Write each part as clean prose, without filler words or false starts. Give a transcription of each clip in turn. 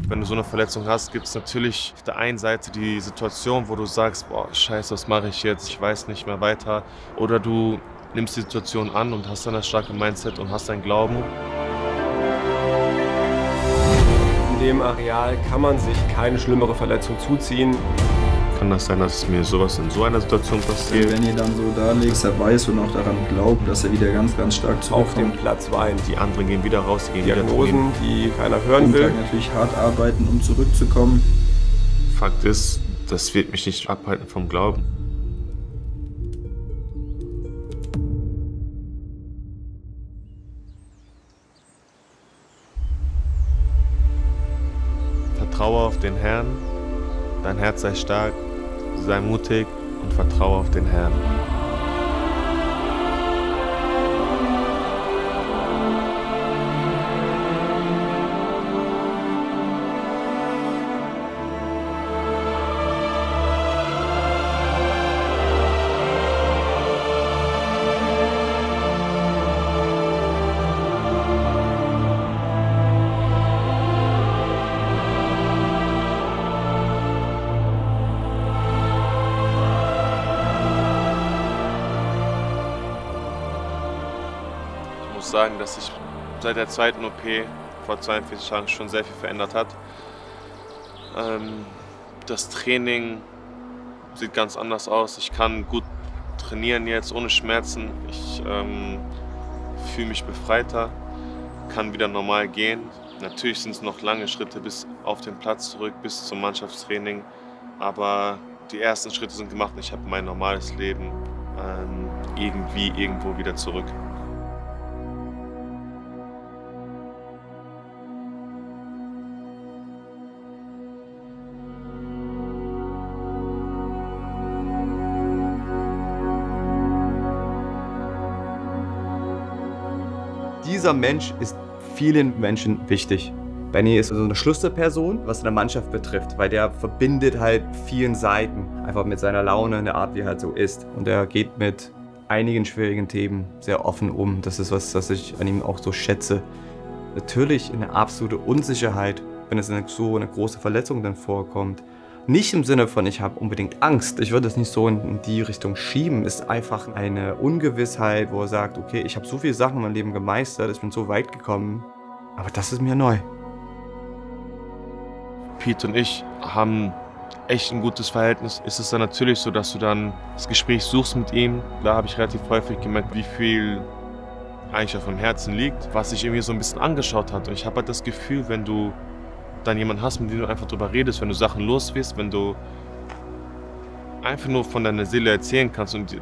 Wenn du so eine Verletzung hast, gibt es natürlich auf der einen Seite die Situation, wo du sagst, boah, scheiße, was mache ich jetzt? Ich weiß nicht mehr weiter. Oder du nimmst die Situation an und hast dann das starke Mindset und hast deinen Glauben. In dem Areal kann man sich keine schlimmere Verletzung zuziehen. Kann das sein, dass mir sowas in so einer Situation passiert? Wenn ihr dann so da liegt, dass er weiß und auch daran glaubt, dass er wieder ganz, ganz stark Auf dem zurückkommt. Platz weint. Die anderen gehen wieder raus, die gehen wieder Diagnosen, die keiner hören will. Natürlich hart arbeiten, um zurückzukommen. Fakt ist, das wird mich nicht abhalten vom Glauben. Vertraue auf den Herrn, dein Herz sei stark, sei mutig und vertraue auf den Herrn. Ich muss sagen, dass sich seit der zweiten OP vor 42 Tagen schon sehr viel verändert hat. Das Training sieht ganz anders aus. Ich kann gut trainieren jetzt ohne Schmerzen. Ich fühle mich befreiter, kann wieder normal gehen. Natürlich sind es noch lange Schritte bis auf den Platz zurück, bis zum Mannschaftstraining. Aber die ersten Schritte sind gemacht und ich habe mein normales Leben irgendwo wieder zurück. Dieser Mensch ist vielen Menschen wichtig. Benny ist so eine Schlüsselperson, was in der Mannschaft betrifft, weil der verbindet halt vielen Seiten, einfach mit seiner Laune, der Art, wie er halt so ist. Und er geht mit einigen schwierigen Themen sehr offen um. Das ist was ich an ihm auch so schätze. Natürlich eine absolute Unsicherheit, wenn es so eine große Verletzung dann vorkommt. Nicht im Sinne von, ich habe unbedingt Angst. Ich würde es nicht so in die Richtung schieben. Es ist einfach eine Ungewissheit, wo er sagt, okay, ich habe so viele Sachen in meinem Leben gemeistert, ich bin so weit gekommen, aber das ist mir neu. Pete und ich haben echt ein gutes Verhältnis. Ist es dann natürlich so, dass du dann das Gespräch suchst mit ihm. Da habe ich relativ häufig gemerkt, wie viel eigentlich auf dem Herzen liegt, was sich irgendwie so ein bisschen angeschaut hat. Und ich habe halt das Gefühl, wenn du dann jemanden hast, mit dem du einfach drüber redest, wenn du Sachen los wirst, wenn du einfach nur von deiner Seele erzählen kannst und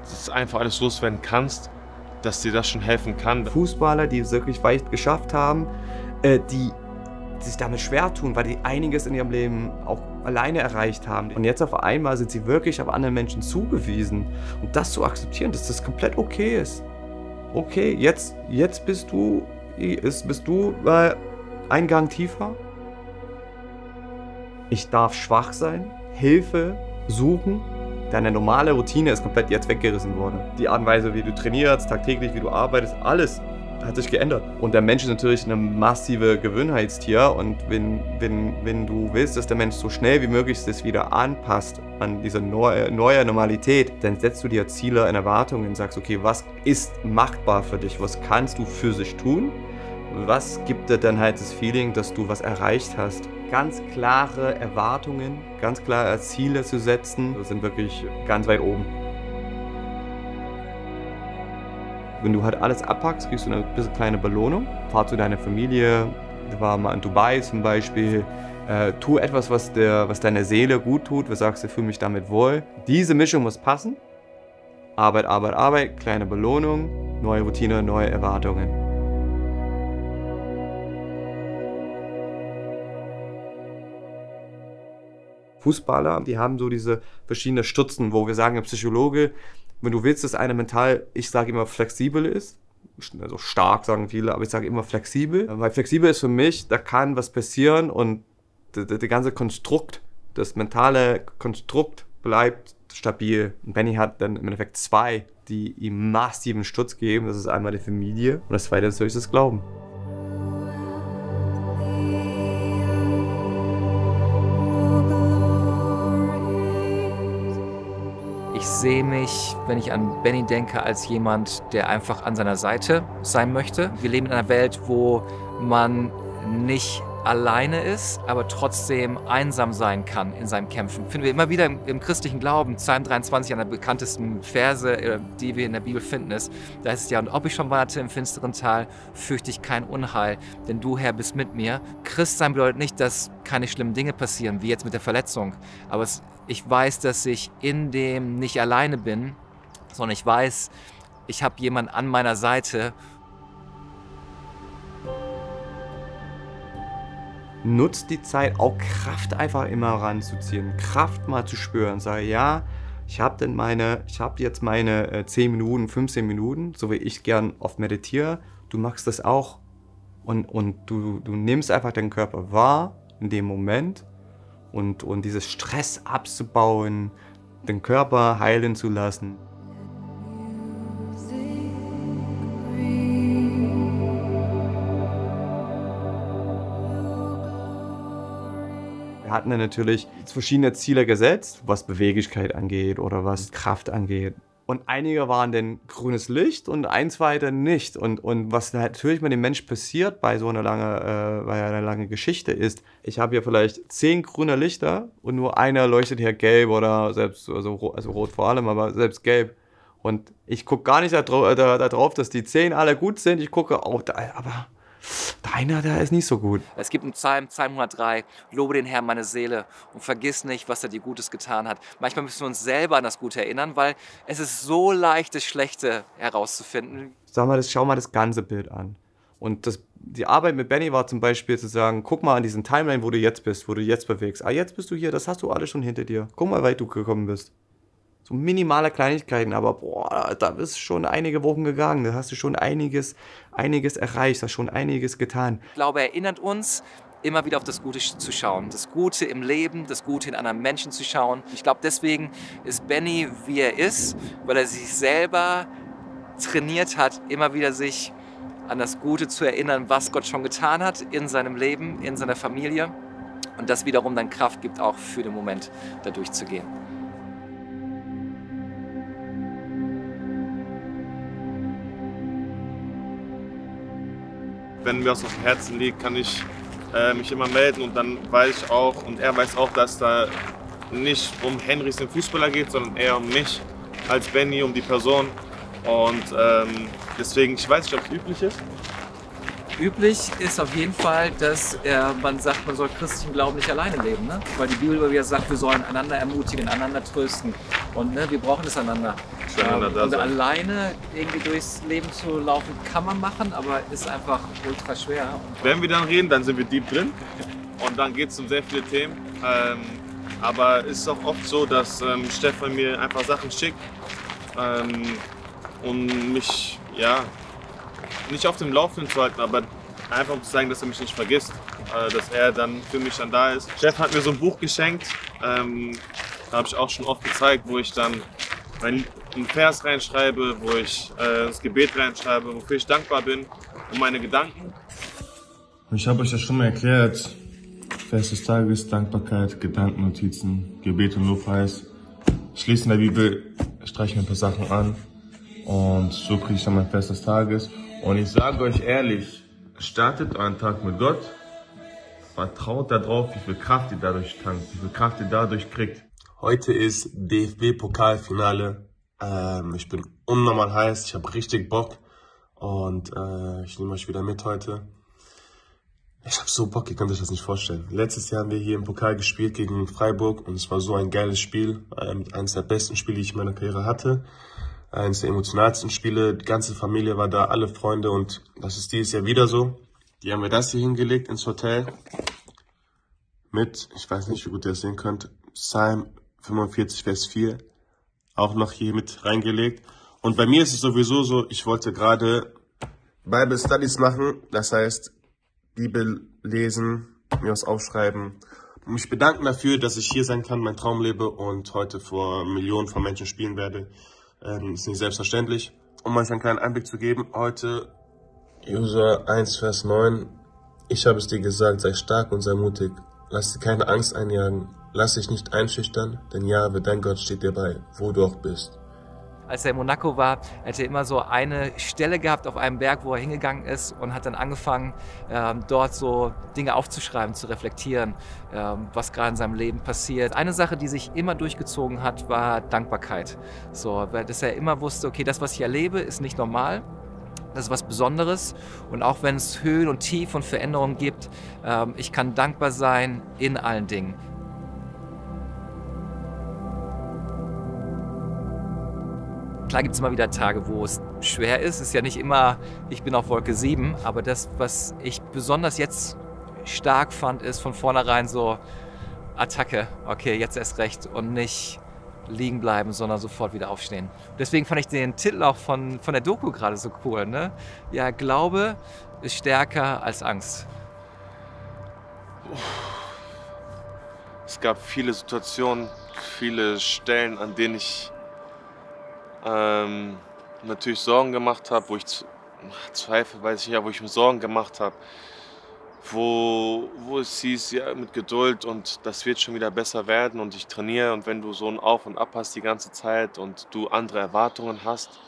das einfach alles loswerden kannst, dass dir das schon helfen kann. Fußballer, die es wirklich weit geschafft haben, die sich damit schwer tun, weil die einiges in ihrem Leben auch alleine erreicht haben. Und jetzt auf einmal sind sie wirklich auf andere Menschen zugewiesen. Und das zu akzeptieren, dass das komplett okay ist. Okay, jetzt bist du ein Gang tiefer. Ich darf schwach sein, Hilfe suchen. Deine normale Routine ist komplett jetzt weggerissen worden. Die Art und Weise, wie du trainierst, tagtäglich, wie du arbeitest, alles hat sich geändert. Und der Mensch ist natürlich eine massive Gewohnheitstier. Und wenn du willst, dass der Mensch so schnell wie möglich sich wieder anpasst an diese neue Normalität, dann setzt du dir Ziele und Erwartungen und sagst, okay, was ist machbar für dich? Was kannst du für sich tun? Was gibt dir dann halt das Feeling, dass du was erreicht hast? Ganz klare Erwartungen, ganz klare Ziele zu setzen, sind wirklich ganz weit oben. Wenn du halt alles abpackst, kriegst du eine bisschen kleine Belohnung. Fahr zu deiner Familie, war mal in Dubai zum Beispiel. Tu etwas, was deiner Seele gut tut, was sagst du, fühle mich damit wohl. Diese Mischung muss passen. Arbeit, Arbeit, Arbeit, kleine Belohnung, neue Routine, neue Erwartungen. Fußballer, die haben so diese verschiedenen Stutzen, wo wir sagen, der Psychologe, wenn du willst, dass einer mental, ich sage immer, flexibel ist, also stark sagen viele, aber ich sage immer flexibel, weil flexibel ist für mich, da kann was passieren und der ganze Konstrukt, das mentale Konstrukt bleibt stabil. Und Benny hat dann im Endeffekt zwei, die ihm massiven Stutz geben, das ist einmal die Familie und das zweite ist natürlich das Glauben. Ich sehe mich, wenn ich an Benny denke, als jemand, der einfach an seiner Seite sein möchte. Wir leben in einer Welt, wo man nicht alleine ist, aber trotzdem einsam sein kann in seinen Kämpfen. Finden wir immer wieder im christlichen Glauben, Psalm 23, einer der bekanntesten Verse, die wir in der Bibel finden, ist, da heißt es ja, und ob ich schon wanderte im finsteren Tal, fürchte ich kein Unheil, denn du, Herr, bist mit mir. Christsein bedeutet nicht, dass keine schlimmen Dinge passieren, wie jetzt mit der Verletzung, aber ich weiß, dass ich in dem nicht alleine bin, sondern ich weiß, ich habe jemanden an meiner Seite. Nutzt die Zeit, auch Kraft einfach immer ranzuziehen, Kraft mal zu spüren. Sage, ja, ich habe jetzt meine 10 Minuten, 15 Minuten, so wie ich gern oft meditiere. Du machst das auch und du nimmst einfach deinen Körper wahr in dem Moment und dieses Stress abzubauen, den Körper heilen zu lassen. Wir hatten dann natürlich verschiedene Ziele gesetzt, was Beweglichkeit angeht oder was Kraft angeht. Und einige waren dann grünes Licht und eins weiter nicht. Und was natürlich mit dem Mensch passiert bei so einer langen Geschichte ist, ich habe hier vielleicht 10 grüne Lichter und nur einer leuchtet hier gelb oder selbst, also rot vor allem, aber selbst gelb. Und ich gucke gar nicht darauf, dass die 10 alle gut sind. Ich gucke, oh, aber deiner, der ist nicht so gut. Es gibt einen Psalm 103, lobe den Herrn meine Seele und vergiss nicht, was er dir Gutes getan hat. Manchmal müssen wir uns selber an das Gute erinnern, weil es ist so leicht, das Schlechte herauszufinden. Schau mal das ganze Bild an. Und die Arbeit mit Benny war zum Beispiel zu sagen, guck mal an diesen Timeline, wo du jetzt bist, wo du jetzt bewegst. Ah, jetzt bist du hier, das hast du alles schon hinter dir. Guck mal, wie weit du gekommen bist. So minimale Kleinigkeiten, aber boah, da bist schon einige Wochen gegangen, da hast du schon einiges erreicht, hast schon einiges getan. Ich glaube, er erinnert uns, immer wieder auf das Gute zu schauen. Das Gute im Leben, das Gute in anderen Menschen zu schauen. Ich glaube, deswegen ist Benny, wie er ist, weil er sich selber trainiert hat, immer wieder sich an das Gute zu erinnern, was Gott schon getan hat in seinem Leben, in seiner Familie. Und das wiederum dann Kraft gibt, auch für den Moment da durchzugehen. Wenn mir was auf dem Herzen liegt, kann ich mich immer melden und dann weiß ich auch und er weiß auch, dass da nicht um Henrys den Fußballer geht, sondern eher um mich als Benny, um die Person. Und deswegen, ich weiß nicht, ob es üblich ist. Üblich ist auf jeden Fall, dass man sagt, man soll christlichen Glauben nicht alleine leben. Ne? Weil die Bibel wieder sagt, wir sollen einander ermutigen, einander trösten. Und ne, wir brauchen es einander. Und alleine irgendwie durchs Leben zu laufen, kann man machen, aber ist einfach ultra schwer. Wenn wir dann reden, dann sind wir deep drin. Und dann geht es um sehr viele Themen. Aber es ist auch oft so, dass Stefan mir einfach Sachen schickt und mich, ja, nicht auf dem Laufenden zu halten, aber einfach um zu sagen, dass er mich nicht vergisst, dass er dann für mich dann da ist. Stefan hat mir so ein Buch geschenkt, da habe ich auch schon oft gezeigt, wo ich dann einen Vers reinschreibe, wo ich das Gebet reinschreibe, wofür ich dankbar bin und meine Gedanken. Ich habe euch das schon mal erklärt, Vers des Tages, Dankbarkeit, Gedankennotizen, Gebet und Lobpreis. Ich lese in der Bibel, streiche mir ein paar Sachen an und so kriege ich dann mein Vers des Tages. Und ich sage euch ehrlich, startet euren Tag mit Gott, vertraut darauf, wie viel Kraft ihr dadurch tankt, wie viel Kraft ihr dadurch kriegt. Heute ist DFB-Pokalfinale. Ich bin unnormal heiß, ich habe richtig Bock und ich nehme euch wieder mit heute. Ich habe so Bock, ihr könnt euch das nicht vorstellen. Letztes Jahr haben wir hier im Pokal gespielt gegen Freiburg und es war so ein geiles Spiel, eines der besten Spiele, die ich in meiner Karriere hatte. Eines der emotionalsten Spiele, die ganze Familie war da, alle Freunde und das ist dieses Jahr wieder so. Die haben wir das hier hingelegt ins Hotel mit, ich weiß nicht, wie gut ihr das sehen könnt, Psalm 45, Vers 4, auch noch hier mit reingelegt. Und bei mir ist es sowieso so, ich wollte gerade Bible Studies machen, das heißt Bibel lesen, mir was aufschreiben und mich bedanken dafür, dass ich hier sein kann, meinen Traum lebe und heute vor Millionen von Menschen spielen werde. Ist nicht selbstverständlich. Um euch einen kleinen Einblick zu geben, heute User 1, Vers 9. Ich habe es dir gesagt, sei stark und sei mutig. Lass dir keine Angst einjagen. Lass dich nicht einschüchtern, denn Jahwe, dein Gott, steht dir bei, wo du auch bist. Als er in Monaco war, hat er immer so eine Stelle gehabt auf einem Berg, wo er hingegangen ist und hat dann angefangen, dort so Dinge aufzuschreiben, zu reflektieren, was gerade in seinem Leben passiert. Eine Sache, die sich immer durchgezogen hat, war Dankbarkeit. So, weil dass er immer wusste, okay, das, was ich erlebe, ist nicht normal. Das ist was Besonderes und auch wenn es Höhen und Tiefen und Veränderungen gibt, ich kann dankbar sein in allen Dingen. Klar gibt es immer wieder Tage, wo es schwer ist. Es ist ja nicht immer, ich bin auf Wolke 7, aber das, was ich besonders jetzt stark fand, ist von vornherein so Attacke. Okay, jetzt erst recht und nicht liegen bleiben, sondern sofort wieder aufstehen. Deswegen fand ich den Titel auch von der Doku gerade so cool. Ne? Ja, Glaube ist stärker als Angst. Es gab viele Situationen, viele Stellen, an denen ich natürlich Sorgen gemacht habe, wo ich Zweifel, weiß ich nicht, wo ich mir Sorgen gemacht habe, wo es hieß, ja, mit Geduld und das wird schon wieder besser werden und ich trainiere und wenn du so ein Auf und Ab hast die ganze Zeit und du andere Erwartungen hast,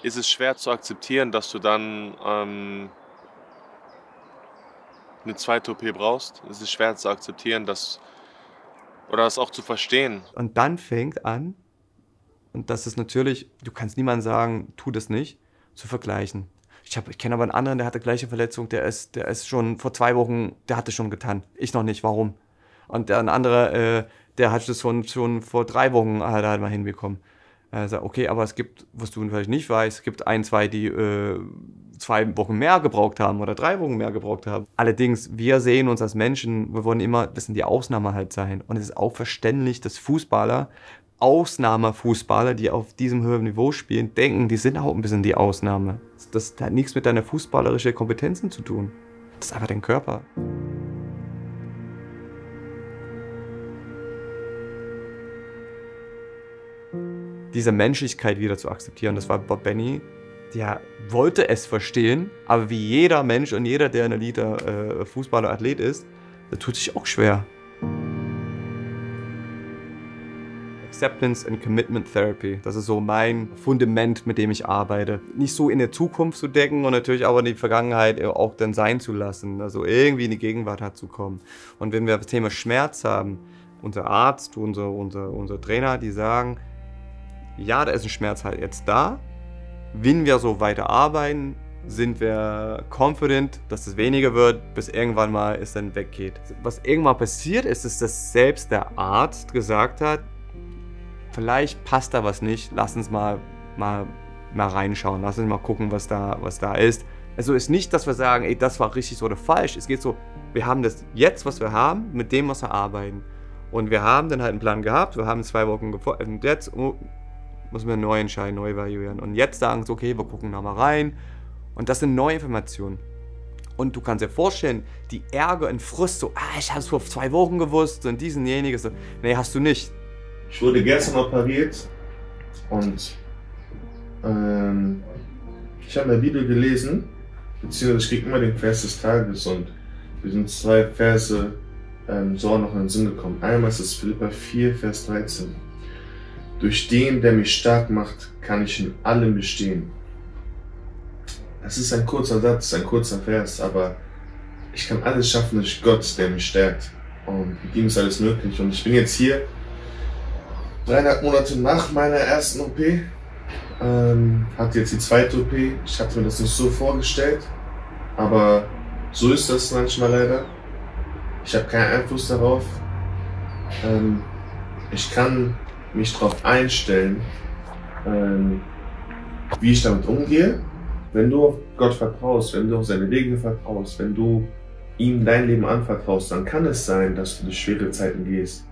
ist es schwer zu akzeptieren, dass du dann eine zweite OP brauchst. Es ist schwer zu akzeptieren, oder das auch zu verstehen. Und dann fängt an, und das ist natürlich, du kannst niemandem sagen, tu das nicht, zu vergleichen. Ich kenne aber einen anderen, der hatte gleiche Verletzung, der ist schon vor 2 Wochen, der hat es schon getan. Ich noch nicht, warum? Und ein anderer, der hat es schon vor 3 Wochen halt mal hinbekommen. Sagt, okay, aber es gibt, was du vielleicht nicht weißt, es gibt 1, 2, die 2 Wochen mehr gebraucht haben oder 3 Wochen mehr gebraucht haben. Allerdings, wir sehen uns als Menschen, wir wollen immer, das sind die Ausnahme halt sein. Und es ist auch verständlich, dass Ausnahmefußballer, die auf diesem höheren Niveau spielen, denken, die sind auch ein bisschen die Ausnahme. Das hat nichts mit deiner fußballerischen Kompetenzen zu tun. Das ist einfach dein Körper. Diese Menschlichkeit wieder zu akzeptieren, das war bei Benny, der wollte es verstehen, aber wie jeder Mensch und jeder, der ein Elite-Fußballer, Athlet ist, der tut sich auch schwer. Acceptance and Commitment Therapy. Das ist so mein Fundament, mit dem ich arbeite. Nicht so in der Zukunft zu denken und natürlich aber in die Vergangenheit auch dann sein zu lassen. Also irgendwie in die Gegenwart hat zu kommen. Und wenn wir das Thema Schmerz haben, unser Arzt, unser Trainer, die sagen, ja, da ist ein Schmerz halt jetzt da. Wenn wir so weiter arbeiten, sind wir confident, dass es weniger wird, bis irgendwann mal es dann weggeht. Was irgendwann passiert ist, ist, dass selbst der Arzt gesagt hat, vielleicht passt da was nicht, lass uns mal reinschauen, lass uns mal gucken, was da ist. Also ist nicht, dass wir sagen, ey, das war richtig oder falsch. Es geht so, wir haben das jetzt, was wir haben, mit dem, was wir arbeiten. Und wir haben dann halt einen Plan gehabt, wir haben 2 Wochen gefolgt und jetzt müssen wir neu entscheiden, neu evaluieren. Und jetzt sagen sie, okay, wir gucken da mal rein. Und das sind neue Informationen. Und du kannst dir vorstellen, die Ärger und Frust, so, ich habe es vor 2 Wochen gewusst und diesen, jeniges. So, nee, hast du nicht. Ich wurde gestern operiert und ich habe in der Bibel gelesen, beziehungsweise ich kriege immer den Vers des Tages und wir sind 2 Verse so noch in den Sinn gekommen. Einmal ist es Philipper 4, Vers 13. Durch den, der mich stark macht, kann ich in allem bestehen. Das ist ein kurzer Satz, ein kurzer Vers, aber ich kann alles schaffen durch Gott, der mich stärkt. Und mit ihm ist alles möglich. Und ich bin jetzt hier, 3,5 Monate nach meiner ersten OP, hatte jetzt die 2. OP. Ich hatte mir das nicht so vorgestellt, aber so ist das manchmal leider. Ich habe keinen Einfluss darauf. Ich kann mich darauf einstellen, wie ich damit umgehe. Wenn du auf Gott vertraust, wenn du auf seine Wege vertraust, wenn du ihm dein Leben anvertraust, dann kann es sein, dass du durch schwere Zeiten gehst.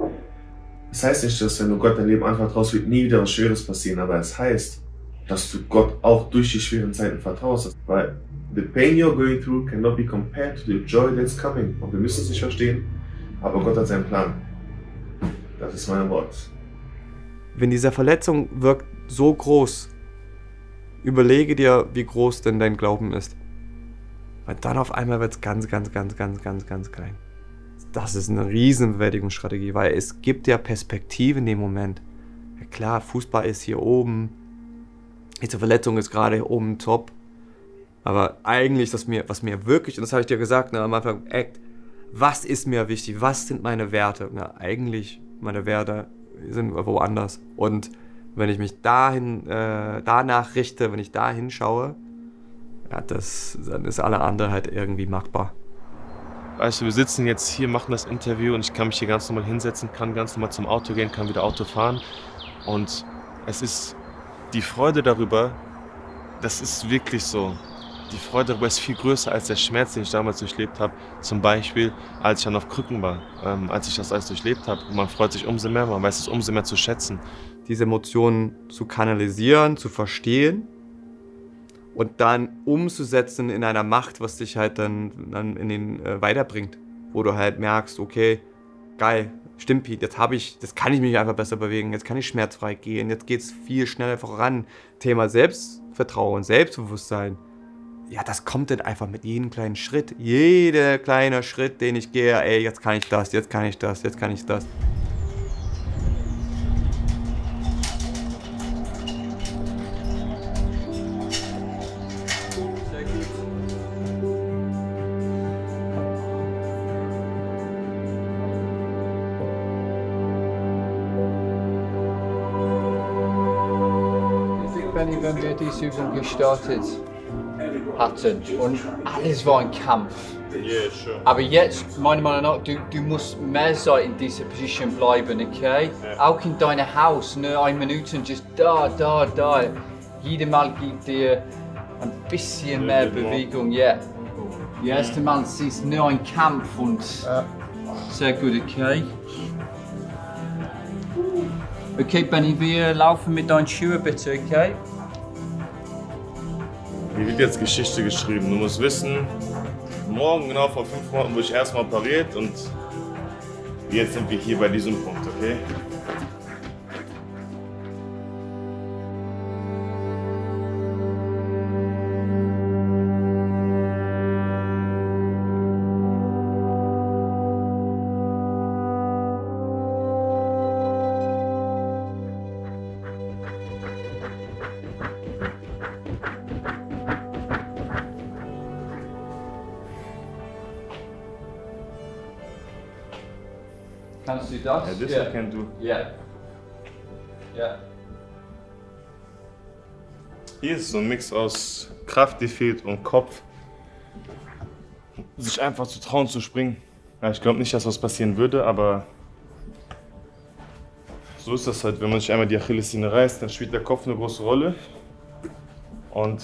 Das heißt nicht, dass wenn du Gott dein Leben anvertraust, wird nie wieder was Schweres passieren, aber es heißt, dass du Gott auch durch die schweren Zeiten vertraust. Weil the pain you're going through cannot be compared to the joy that's coming. Und wir müssen es nicht verstehen, aber Gott hat seinen Plan. Das ist mein Wort. Wenn diese Verletzung wirkt so groß, überlege dir, wie groß denn dein Glauben ist. Weil dann auf einmal wird es ganz klein. das ist eine riesen Bewältigungsstrategie, weil es gibt ja Perspektive in dem Moment. Ja klar, Fußball ist hier oben, diese Verletzung ist gerade oben top, aber eigentlich, was mir wirklich, und das habe ich dir gesagt, am Anfang, was ist mir wichtig, was sind meine Werte? Na, eigentlich, meine Werte sind woanders. Und wenn ich mich danach richte, wenn ich da hinschaue, ja, dann ist alle andere halt irgendwie machbar. Weißt du, wir sitzen jetzt hier, machen das Interview und ich kann mich hier ganz normal hinsetzen, kann ganz normal zum Auto gehen, kann wieder Auto fahren. Und es ist die Freude darüber, das ist wirklich so. Die Freude darüber ist viel größer als der Schmerz, den ich damals durchlebt habe. Zum Beispiel, als ich dann auf Krücken war, als ich das alles durchlebt habe. Man freut sich umso mehr, man weiß es umso mehr zu schätzen. Diese Emotionen zu kanalisieren, zu verstehen und dann umzusetzen in einer Macht, was dich halt dann in den weiterbringt. Wo du halt merkst, okay, geil, stimmt Pete, jetzt kann ich mich einfach besser bewegen, jetzt kann ich schmerzfrei gehen, jetzt geht es viel schneller voran. Thema Selbstvertrauen, Selbstbewusstsein. Ja, das kommt dann einfach mit jedem kleinen Schritt. Jeder kleine Schritt, den ich gehe, ey, jetzt kann ich das, jetzt kann ich das, jetzt kann ich das. Benny, wenn wir diese Übung gestartet hatten und alles war ein Kampf. Yeah, sure. Aber jetzt, meiner Meinung nach, du musst mehr Zeit in dieser Position bleiben, okay? Yeah. Auch in deinem Haus, nur 1 Minute, just da. Jedes Mal gibt dir ein bisschen mehr Bewegung, ja. Yeah. Das erste Mal ist nur ein Kampf und sehr gut, okay? Okay, Benny, wir laufen mit deinen Schuhen bitte, okay? Hier wird jetzt Geschichte geschrieben. Du musst wissen, morgen genau vor 5 Monaten wurde ich erstmal operiert und jetzt sind wir hier bei diesem Punkt, okay? Kannst du das? Ja, das erkennst du. Ja. Hier ist so ein Mix aus Kraftdefizit und Kopf. Sich einfach zu trauen zu springen. Ja, ich glaube nicht, dass was passieren würde, aber so ist das halt. Wenn man sich einmal die Achillessehne reißt, dann spielt der Kopf eine große Rolle. Und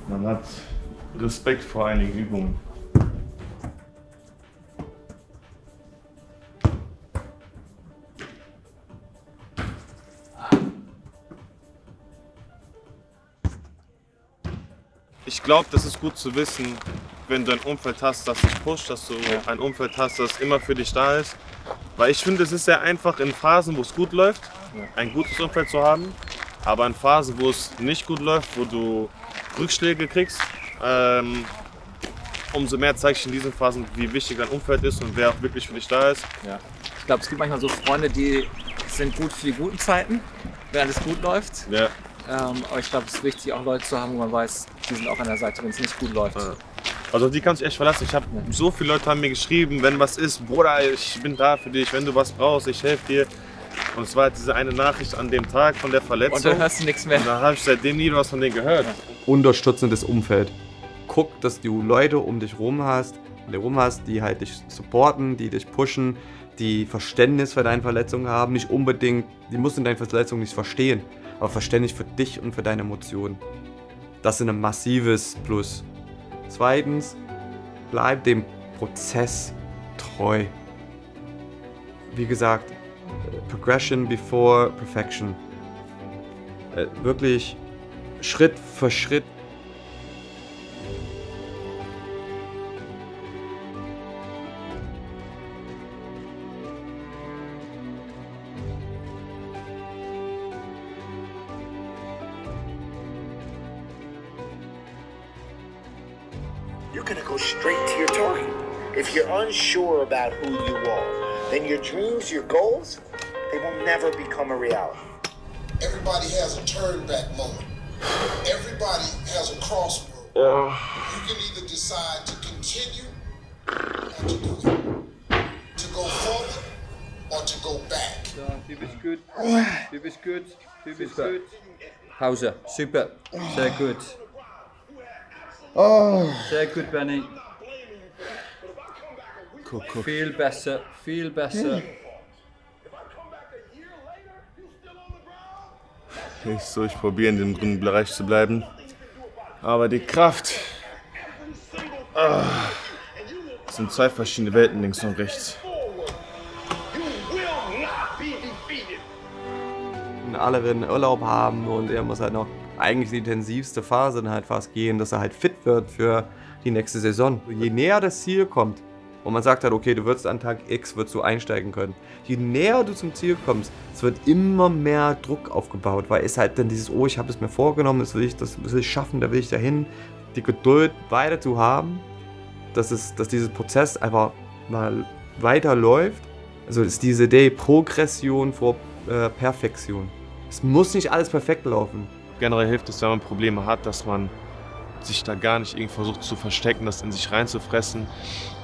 man hat Respekt vor einigen Übungen. Ich glaube, das ist gut zu wissen, wenn du ein Umfeld hast, das dich pusht, dass du ein Umfeld hast, das immer für dich da ist. Weil ich finde, es ist sehr einfach in Phasen, wo es gut läuft, ein gutes Umfeld zu haben. Aber in Phasen, wo es nicht gut läuft, wo du Rückschläge kriegst, umso mehr zeigt sich in diesen Phasen, wie wichtig dein Umfeld ist und wer auch wirklich für dich da ist. Ja. Ich glaube, es gibt manchmal so Freunde, die sind gut für die guten Zeiten, wenn alles gut läuft. Ja. Aber ich glaube, es ist wichtig, auch Leute zu haben, wo man weiß, die sind auch an der Seite, wenn es nicht gut läuft. Ja. Also auf die kannst du echt verlassen. Ich habe so viele Leute haben mir geschrieben, wenn was ist, Bruder, ich bin da für dich, wenn du was brauchst, ich helfe dir. Und es war halt diese eine Nachricht an dem Tag von der Verletzung. Und dann hörst du nichts mehr. Und dann habe ich seitdem nie was von denen gehört. Unterstützendes Umfeld. Guck, dass du Leute um dich rum hast, die halt dich supporten, die dich pushen, die Verständnis für deine Verletzung haben. Nicht unbedingt, die müssen deine Verletzung nicht verstehen, aber Verständnis für dich und für deine Emotionen. Das ist ein massives Plus. Zweitens, bleib dem Prozess treu. Wie gesagt, Progression before Perfection. Wirklich Schritt für Schritt. You're gonna go straight to your target. If you're unsure about who you are, then your dreams, your goals, they will never become a reality. Everybody has a turn back moment. Everybody has a crossroad. You can either decide to continue or to quit. To go forward or to go back. Du bist gut. Du bist gut. Du bist gut. Pause. Super. Sehr gut. Sehr gut, Benny. Guck. Viel besser. Viel besser. Ich probiere in dem grünen Bereich zu bleiben. Aber die Kraft. Es sind zwei verschiedene Welten, links und rechts. Alle werden Urlaub haben und er muss halt noch eigentlich die intensivste Phase dann halt fast gehen, dass er halt fit wird für die nächste Saison. Je näher das Ziel kommt und man sagt halt, okay, du wirst an Tag X wirst du einsteigen können. Je näher du zum Ziel kommst, es wird immer mehr Druck aufgebaut, weil es halt dann dieses, oh, ich habe es mir vorgenommen, das will ich schaffen, da will ich dahin. Die Geduld weiter zu haben, dass dieser Prozess einfach mal weiterläuft. Also ist diese Idee Progression vor Perfektion. Es muss nicht alles perfekt laufen. Generell hilft es, wenn man Probleme hat, dass man sich da gar nicht irgendwie versucht zu verstecken, das in sich reinzufressen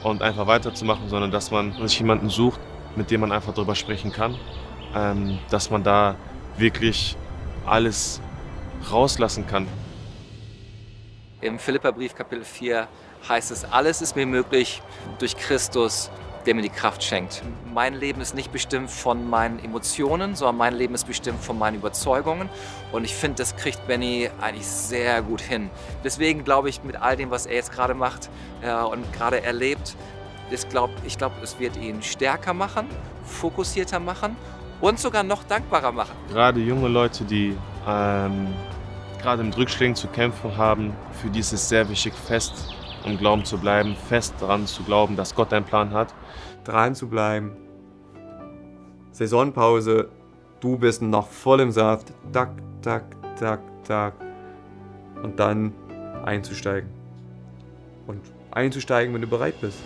und einfach weiterzumachen, sondern dass man sich jemanden sucht, mit dem man einfach darüber sprechen kann, dass man da wirklich alles rauslassen kann. Im Philipperbrief Kapitel 4 heißt es, alles ist mir möglich durch Christus, der mir die Kraft schenkt. Mein Leben ist nicht bestimmt von meinen Emotionen, sondern mein Leben ist bestimmt von meinen Überzeugungen. Und ich finde, das kriegt Benny eigentlich sehr gut hin. Deswegen glaube ich, mit all dem, was er jetzt gerade macht und gerade erlebt, ich glaube, es wird ihn stärker machen, fokussierter machen und sogar noch dankbarer machen. Gerade junge Leute, die gerade mit Rückschlägen zu kämpfen haben, für die ist es sehr wichtig, fest im Glauben zu bleiben, fest daran zu glauben, dass Gott einen Plan hat. Dran zu bleiben. Saisonpause, du bist noch voll im Saft. Tak, tak, tak, tak. Und dann einzusteigen. Und einzusteigen, wenn du bereit bist.